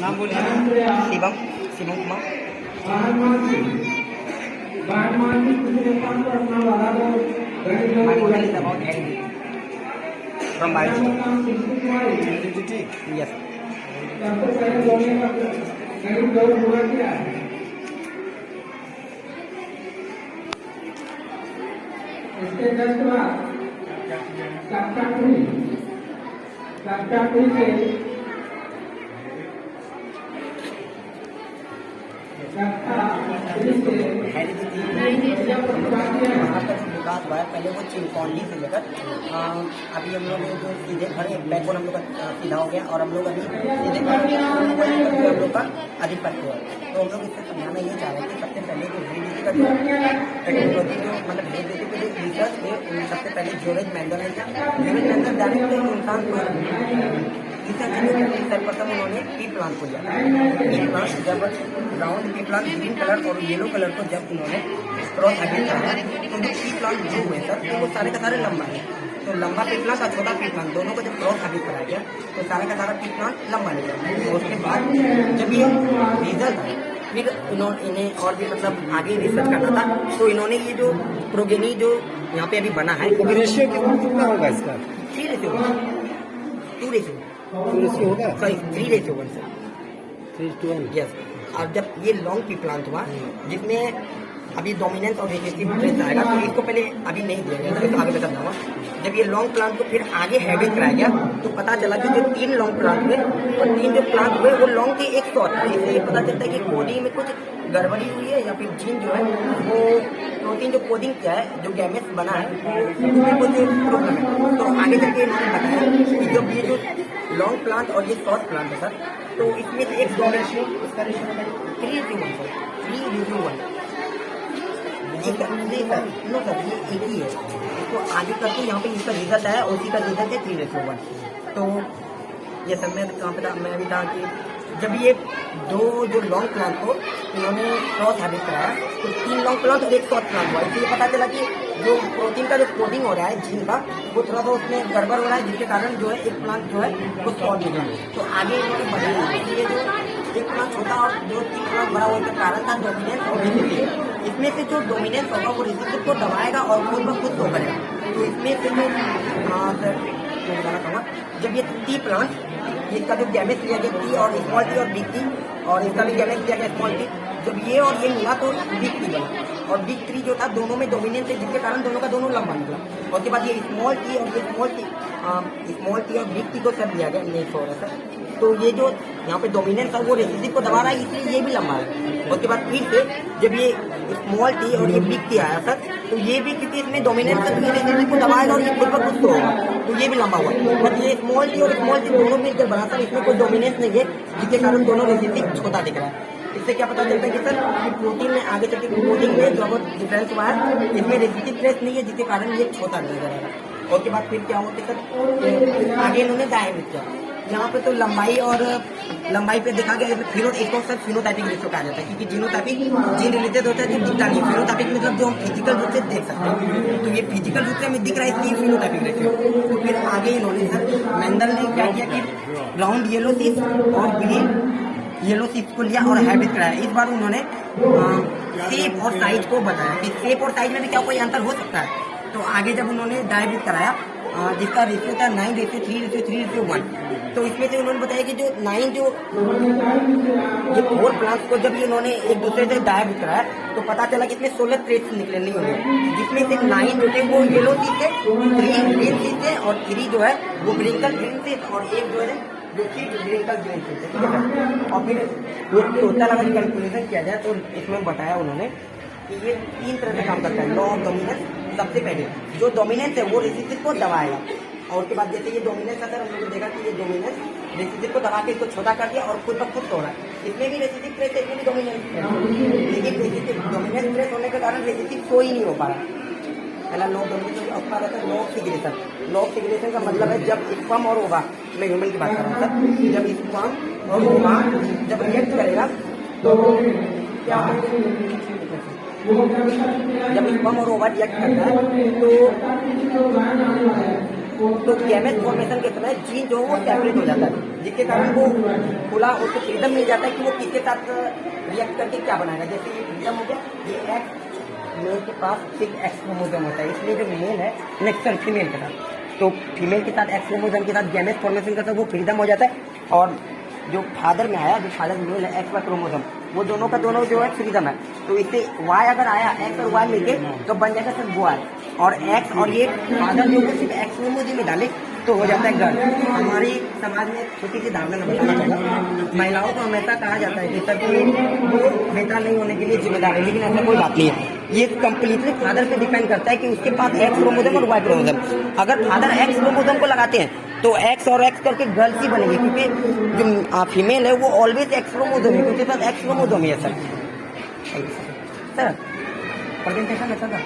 नाम बोलिए। Shivam Shivam Kumar. My model is about LD from Biology. LDT? Yes. इसके जस्ट बाद से विकास हुआ है पहले वो चिंपॉन्डी से लेकर अभी हम लोग जो सीधे खड़े बैकबोन हम लोग का सीधा हो गया और हम लोग अभी सीधे खड़े हम लोग का अधिक पक्ष हुआ। तो हम लोग इससे समझाना ये चाह रहे हैं कि सबसे पहले जो हेरिडिटी का टेक्नोलॉजी जो मतलब हेरिडिटी के जो रिसर्च है सबसे पहले जॉर्ज मेंडल है। जॉर्ज मेंडल डायरेक्ट इंसान पर सर्वप्रथम उन्होंने पी प्लांट को लिया। पी प्लांट जब brown P plant green colour और येलो कलर को जब उन्होंने क्रॉस हाइब्रिड कराया तो जो पी प्लांट जो हुए सर वो सारे का सारे लंबा है। तो लंबा पी प्लांट और छोटा पी प्लांट दोनों को जब क्रॉस हाइब्रिड कराया गया तो सारा का सारा पी प्लांट लंबा निकला। तो उसके बाद जब ये रिजल्ट आया फिर इन्हें और भी मतलब आगे रिसर्च करना था तो इन्होंने ये जो प्रोगेनी जो यहाँ पे अभी बना है रेशियो कितना होगा इसका? 3:2 रेशियो 2 रेशियो होगा? Sorry 3:1 sir 3:1। यस। और जब ये लॉन्ग पी प्लांट हुआ जिसमें अभी डोमिनेंस और रिसेसिव ट्रेस आएगा तो इसको पहले अभी नहीं दिया गया था, इसको आगे बताना हुआ। जब ये लॉन्ग प्लांट को फिर आगे हाइब्रिड कराया गया तो पता चला कि जो 3 लॉन्ग प्लांट हुए और 3 जो प्लांट हुए वो लॉन्ग के एक शॉर्ट था। इससे ये पता चलता है कि कोडिंग में कुछ गड़बड़ी हुई है या फिर जीन जो है वो प्रोटीन जो कोडिंग किया है जो गैमेट्स बना है उसमें कुछ प्रॉब्लम है। तो आगे चल के इन्होंने बताया कि जब ये जो लॉन्ग प्लांट और ये शॉर्ट प्लांट है सर तो इसमें से एक रेशियो इसका रेशियो 3:1 सर 3:1। नो सर ये एक ही है। इसको आगे करके यहाँ पे इसका रिजल्ट आया उसी का रिजल्ट है 3:1। तो ये सर मैं कहाँ पे था, मैं अभी था कि जब ये दो जो लॉन्ग प्लांट को इन्होंने क्रॉस हाइब्रिड कराया तो 3 लॉन्ग प्लांट और एक शॉर्ट प्लांट हुआ। इसलिए पता चला कि जो प्रोटीन का जो कोडिंग हो रहा है जीन का वो थोड़ा सा उसमें गड़बड़ हो रहा है जिसके कारण जो है एक प्लांट जो है वो शॉर्ट निकला। तो आगे इन्होंने बताया कि ये जो एक प्लांट छोटा और जो 3 प्लांट बड़ा होने का कारण था डोमिनेंस और रिसेसिव। इसमें से जो डोमिनेंस होगा वो रिसेसिव को दबाएगा और खुद ब खुद शो करेगा। तो इसमें से जो सर मैं बताना चाहूँगा जब ये टी प्लांट इसका जो गैमेट लिया गया टी और स्मॉल टी और बिग टी और इसका भी गैमेट लिया गया स्मॉल टी जब ये और ये मिला तो बिग टी बना और बिग ट्री जो था दोनों में डोमिनेंस है जिसके कारण दोनों का दोनों लंबा निकला। और उसके बाद ये स्मॉल टी और ये स्मॉल टी और बिग टी को सब दिया गया नहीं हो रहा सर। तो ये जो यहाँ पे डोमिनेंस है वो रेसिसिव को दबा रहा है इसलिए ये भी लंबा है। उसके बाद फिर से जब ये स्मॉल टी और ये बिग टी आया सर तो ये भी क्योंकि इसमें डोमिनेंस है तो ये रेसिसिव को दबाएगा और ये खुद ब खुद होगा तो ये भी लंबा हुआ। बट ये स्मॉल टी और स्मॉल टी दोनों मिलकर बना सर इसमें कोई डोमिनेंस नहीं है जिसके कारण दोनों रेसिसिव छोटा दिख रहा है। इससे क्या पता चलता है कि सर कि प्रोटीन में आगे चल के कोडिंग में जो बहुत डिफरेंस हुआ है इसमें रेसिसिव ट्रेस नहीं है जिसके कारण ये छोटा नजर आ रहा है। और उसके बाद फिर क्या होता है सर आगे इन्होंने डायमीटर किया यहाँ पे तो लंबाई और लंबाई पे देखा गया फिनो इसको सर फिनोटाइपिक रेशियो कहा जाता है क्योंकि जीनोटाइपिक जीन रिलेटेड होता है जो दिखता नहीं। फिनोटाइपिक मतलब जो हम फिजिकल रूप से देख सकते हैं तो ये फिजिकल रूप से हमें दिख रहा है इसलिए फिनोटाइपिक रेशियो। तो फिर आगे इन्होंने सर मेंडल ने क्या किया कि ब्राउन येलो सीड्स और ग्रीन येलो सीड्स को लिया और हाइब्रिड कराया। इस बार उन्होंने शेप और साइज को बताया कि शेप और साइज में भी क्या कोई अंतर हो सकता है। तो आगे जब उन्होंने हाइब्रिड कराया जिसका रेशियो था 9:3:3:1 तो इसमें से उन्होंने बताया कि जो 9 जो 4 प्लांट्स को जब इन्होंने एक दूसरे से हाइब्रिड कराया तो पता चला कि इसमें 16 ट्रेड्स निकले नहीं होंगे जिसमें से 9 जो थे वो येलो सी थे 3 ग्रीन सी थे और 3 जो है वो ग्रीन थे और एक जो है जो ग्रीन थे। और फिर टोटल अगर कैलकुलेशन किया जाए तो इसमें बताया उन्होंने कि ये 3 तरह से काम करता है। लॉ ऑफ डोमिनेंस सबसे पहले जो डोमिनेंस है वो रेसिसिव को दबाएगा और उसके बाद जैसे ये डोमिनेंस आता है हम लोग देखा कि ये डोमिनेंस रेसिसिव को दबा के इसको छोटा कर दिया और खुद ब खुद हो रहा है। इसमें भी रेसिसिव ट्रेस है इसमें भी डोमिनेंस है लेकिन रेसिसिव डोमिनेंस ट्रेस होने के कारण रेसिसिव शो ही नहीं हो पा रहा। पहला लॉ डोमिनेंस अपना रहता है लॉ ऑफ सिग्रेशन। लॉ ऑफ सिग्रेशन का मतलब है जब स्पर्म और ओवा मैं ह्यूमन की बात कर रहा हूँ सर जब स्पर्म और ओवा जब रिएक्ट करेगा तो क्या जब स्पर्म और ओवा रिएक्ट करता है तो तो गैमेट फॉर्मेशन के समय जीन जो है वो सेपरेट हो जाता है, जिसके कारण वो खुला उसको फ्रीडम मिल जाता है कि वो किसके साथ रिएक्ट करके क्या बनाएगा। जैसे ये फ्रीडम हो गया, ये एक्स मेल के पास सिर्फ एक्स क्रोमोसोम होता है, इसलिए जो मेल है नेक्स्ट फीमेल के साथ, तो फीमेल के साथ एक्स क्रोमोसोम के साथ गैमेट फॉर्मेशन का वो फ्रीडम हो जाता है। और जो फादर में आया, जो फादर मेल है एक्स वाई क्रोमोसोम, वो दोनों का दोनों जो है फ्रीडम है। तो इससे वाई अगर आया, एक्स और वाई मिलके तो बन जाएगा सिर्फ वाई, और एक्स और ये फादर जो है सिर्फ एक्स क्रोमोसोम में डाले तो हो जाता है गर्ल। हमारी समाज में छोटी सी धारणा मैं बताना चाहूँगा, महिलाओं को हमेशा कहा जाता है कि सभी वो बेटा नहीं होने के लिए जिम्मेदार है, लेकिन ऐसा कोई बात नहीं है। ये कंप्लीटली फादर पे डिपेंड करता है कि उसके पास एक्स क्रोमोसोम और वाई क्रोमोसोम। अगर फादर एक्स क्रोमोसोम को लगाते हैं तो एक्स और एक्स करके गर्ल्स ही बनेगी, क्योंकि जो फीमेल है वो ऑलवेज एक्स क्रोमोसोम है, क्योंकि पास एक्स क्रोमोसोम ही है। सर प्रेजेंटेशन अच्छा था।